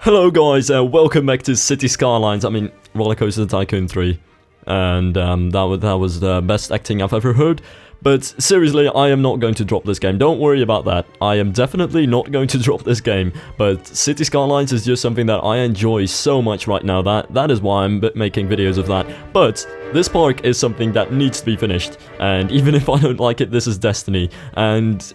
Hello guys, welcome back to City Skylines, Roller Coaster Tycoon 3. And that was the best acting I've ever heard. But seriously, I am not going to drop this game, don't worry about that. I am definitely not going to drop this game. But City Skylines is just something that I enjoy so much right now, that is why I'm making videos of that. But this park is something that needs to be finished. And even if I don't like it, this is destiny. And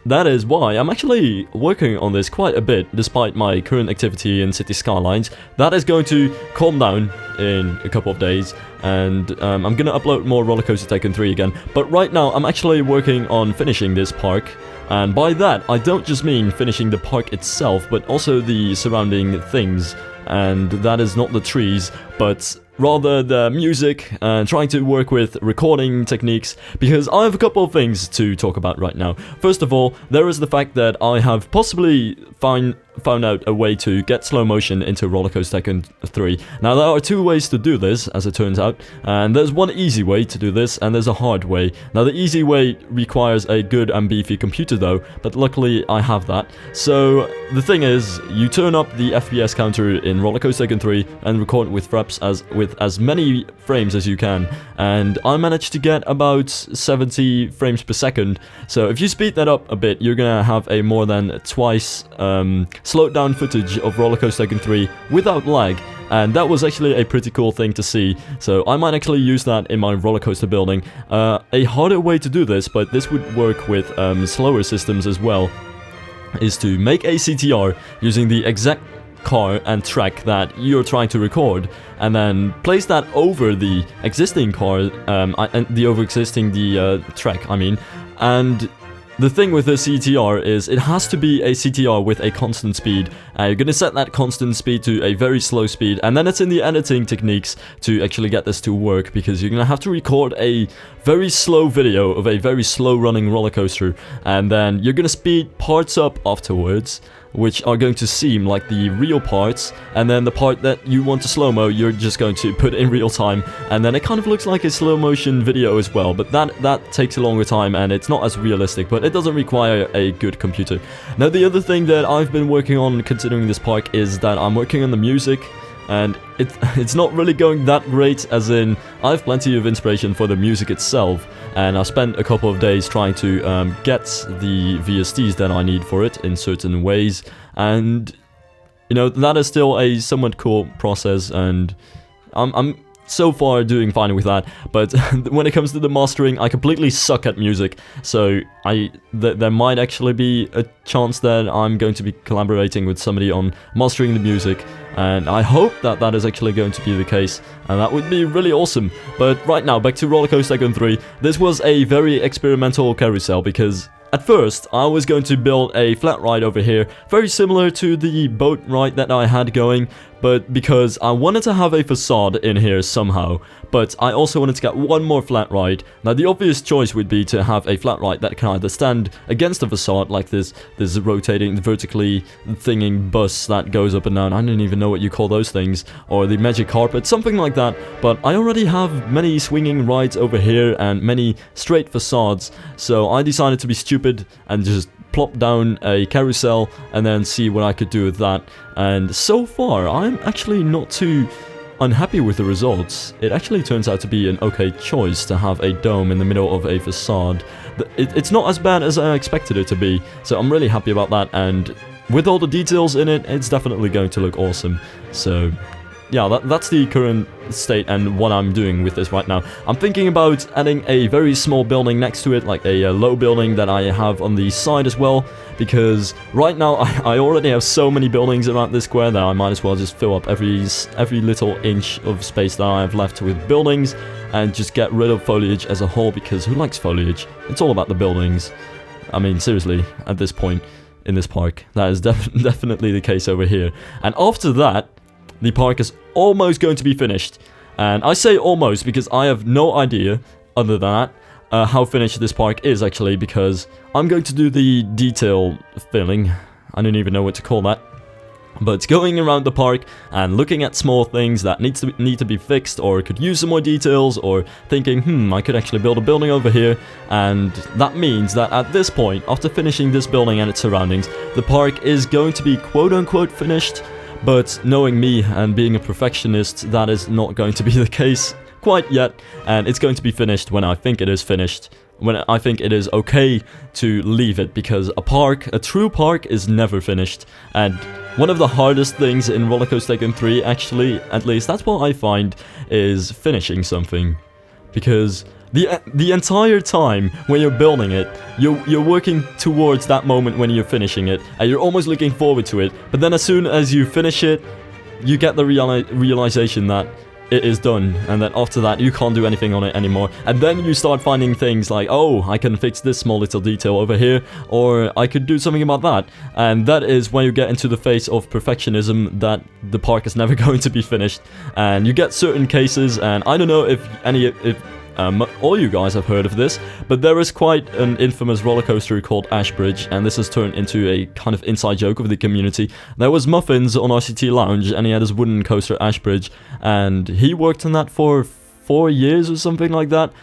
that is why I'm actually working on this quite a bit, despite my current activity in City Skylines. That is going to calm down in a couple of days, and I'm gonna upload more Roller Coaster Tycoon 3 again. But right now, I'm actually working on finishing this park, and by that, I don't just mean finishing the park itself, but also the surrounding things. And that is not the trees, but rather the music, and trying to work with recording techniques, because I have a couple of things to talk about right now. First of all, there is the fact that I have possibly found out a way to get slow motion into Roller Coaster Tycoon 3. Now, there are two ways to do this, as it turns out, and there's one easy way to do this, and there's a hard way. Now, the easy way requires a good and beefy computer though, but luckily I have that. So, the thing is, you turn up the FPS counter in Roller Coaster Tycoon 3 and record with fraps with as many frames as you can, and I managed to get about 70 frames per second. So if you speed that up a bit, you're gonna have a more than twice slowed down footage of Roller Coaster Tycoon 3 without lag, and that was actually a pretty cool thing to see. So I might actually use that in my roller coaster building. A harder way to do this, but this would work with slower systems as well, is to make a CTR using the exact car and track that you're trying to record, and then place that over the existing car, and the track, and the thing with the CTR is it has to be a CTR with a constant speed. You're gonna set that constant speed to a very slow speed, and then it's in the editing techniques to actually get this to work, because you're gonna have to record a very slow video of a very slow running roller coaster, and then you're gonna speed parts up afterwards, which are going to seem like the real parts, and then the part that you want to slow-mo, you're just going to put in real time, and then it kind of looks like a slow-motion video as well, but that takes a longer time, and it's not as realistic, but it doesn't require a good computer. Now, the other thing that I've been working on considering this park is that I'm working on the music, and it's not really going that great, as in, I have plenty of inspiration for the music itself, and I spent a couple of days trying to get the VSTs that I need for it in certain ways, and, you know, that is still a somewhat cool process, and I'm so far doing fine with that. But when it comes to the mastering, I completely suck at music, so there might actually be a chance that I'm going to be collaborating with somebody on mastering the music, and I hope that that is actually going to be the case, and that would be really awesome. But right now, back to Roller Coaster Tycoon 3. This was a very experimental carousel, because at first, I was going to build a flat ride over here, very similar to the boat ride that I had going, but because I wanted to have a facade in here somehow, but I also wanted to get one more flat ride. Now, the obvious choice would be to have a flat ride that can either stand against the facade, like this rotating, vertically thinging bus that goes up and down, I don't even know what you call those things, or the magic carpet, something like that, but I already have many swinging rides over here and many straight facades, so I decided to be stupid and just plop down a carousel and then see what I could do with that. And so far, I'm actually not too unhappy with the results. It actually turns out to be an okay choice to have a dome in the middle of a facade. It's not as bad as I expected it to be, so I'm really happy about that, and with all the details in it, it's definitely going to look awesome. So yeah, that's the current state and what I'm doing with this right now. I'm thinking about adding a very small building next to it, like a low building that I have on the side as well, because right now I already have so many buildings around this square that I might as well just fill up every little inch of space that I have left with buildings, and just get rid of foliage as a whole, because who likes foliage? It's all about the buildings. I mean, seriously, at this point in this park, that is definitely the case over here. And after that, the park is almost going to be finished. And I say almost because I have no idea, other than that, how finished this park is actually, because I'm going to do the detail filling. I don't even know what to call that. But going around the park and looking at small things that need to be fixed, or could use some more details, or thinking, I could actually build a building over here. And that means that at this point, after finishing this building and its surroundings, the park is going to be quote-unquote finished. But knowing me and being a perfectionist, that is not going to be the case quite yet, and it's going to be finished when I think it is finished, when I think it is okay to leave it, because a true park is never finished. And one of the hardest things in Roller Coaster Tycoon 3, actually, at least that's what I find, is finishing something. Because the entire time when you're building it, you're working towards that moment when you're finishing it, and you're almost looking forward to it, but then as soon as you finish it, you get the realization that it is done, and then after that you can't do anything on it anymore. And then you start finding things like, oh, I can fix this small little detail over here, or I could do something about that. And that is when you get into the phase of perfectionism, that the park is never going to be finished. And you get certain cases, and I don't know if all you guys have heard of this, but there is quite an infamous roller coaster called Ashbridge, and this has turned into a kind of inside joke of the community. There was Muffins on RCT Lounge, and he had his wooden coaster Ashbridge, and he worked on that for 4 years or something like that.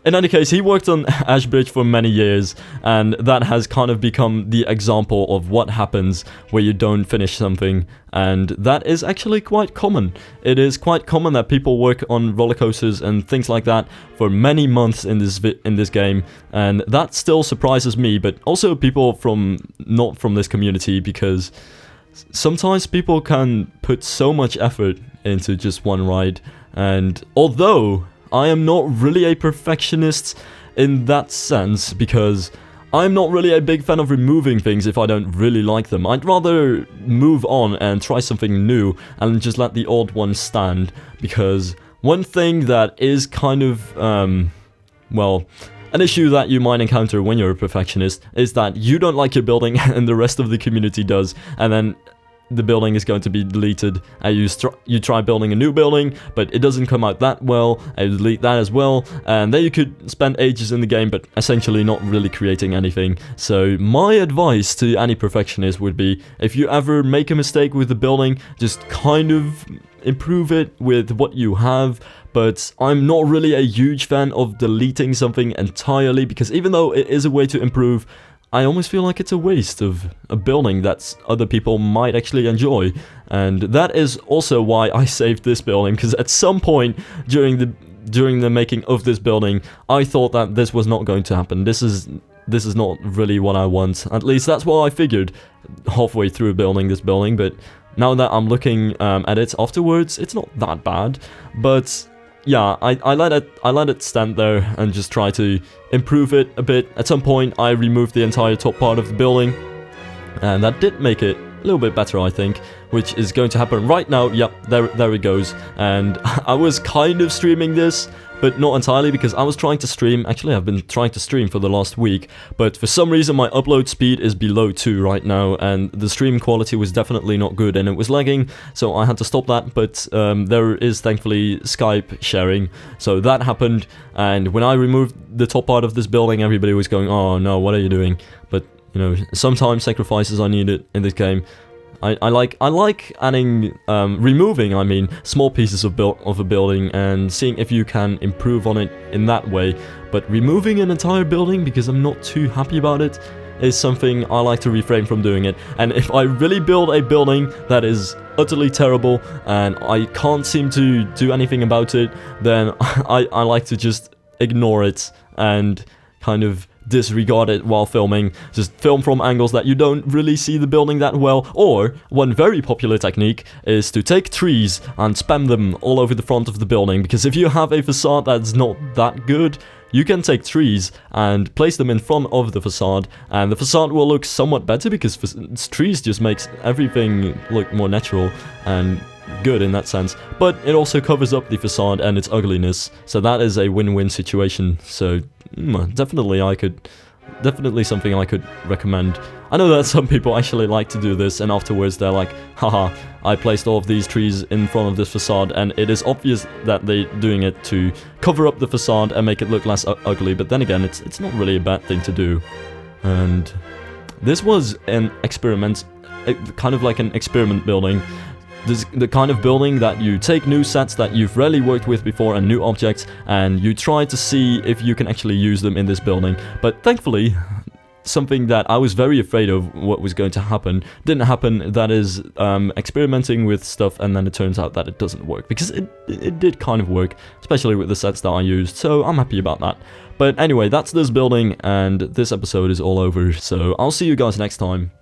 In any case, he worked on Ashbridge for many years, and that has kind of become the example of what happens where you don't finish something, and that is actually quite common. It is quite common that people work on roller coasters and things like that for many months in this game, and that still surprises me, but also people not from this community, because sometimes people can put so much effort into just one ride. And although I am not really a perfectionist in that sense, because I'm not really a big fan of removing things if I don't really like them. I'd rather move on and try something new and just let the old one stand, because one thing that is kind of, well, an issue that you might encounter when you're a perfectionist is that you don't like your building and the rest of the community does, and then the building is going to be deleted, and you try building a new building, but it doesn't come out that well, and you delete that as well, and then you could spend ages in the game, but essentially not really creating anything. So my advice to any perfectionist would be, if you ever make a mistake with the building, just kind of improve it with what you have. But I'm not really a huge fan of deleting something entirely, because even though it is a way to improve, I almost feel like it's a waste of a building that other people might actually enjoy. And that is also why I saved this building, because at some point during the making of this building, I thought that this was not going to happen. This is not really what I want. At least that's what I figured halfway through building this building, but now that I'm looking at it afterwards, it's not that bad. But yeah, I let it stand there and just try to improve it a bit. At some point, I removed the entire top part of the building, and that did make it a little bit better, I think, which is going to happen right now. Yep, there it goes. And I was kind of streaming this, but not entirely, because I was trying to stream. Actually, I've been trying to stream for the last week, but for some reason my upload speed is below 2 right now, and the stream quality was definitely not good, and it was lagging, so I had to stop that. But there is thankfully Skype sharing, so that happened, and when I removed the top part of this building, everybody was going, "Oh no, what are you doing?" But you know, sometimes sacrifices are needed in this game. I like adding, removing, small pieces of a building and seeing if you can improve on it in that way. But removing an entire building because I'm not too happy about it is something I like to refrain from doing it. And if I really build a building that is utterly terrible and I can't seem to do anything about it, then I like to just ignore it and kind of disregard it while filming. Just film from angles that you don't really see the building that well. Or one very popular technique is to take trees and spam them all over the front of the building, because if you have a facade that's not that good, you can take trees and place them in front of the facade, and the facade will look somewhat better, because trees just makes everything look more natural and good in that sense, but it also covers up the facade and its ugliness, so that is a win-win situation. So definitely something I could recommend. I know that some people actually like to do this, and afterwards they're like, haha, I placed all of these trees in front of this facade, and it is obvious that they're doing it to cover up the facade and make it look less ugly, but then again, it's not really a bad thing to do. And this was an experiment, kind of like an experiment building. This is the kind of building that you take new sets that you've rarely worked with before and new objects, and you try to see if you can actually use them in this building. But thankfully, something that I was very afraid of what was going to happen didn't happen. That is experimenting with stuff, and then it turns out that it doesn't work, because it did kind of work, especially with the sets that I used, so I'm happy about that. But anyway, that's this building, and this episode is all over, so I'll see you guys next time.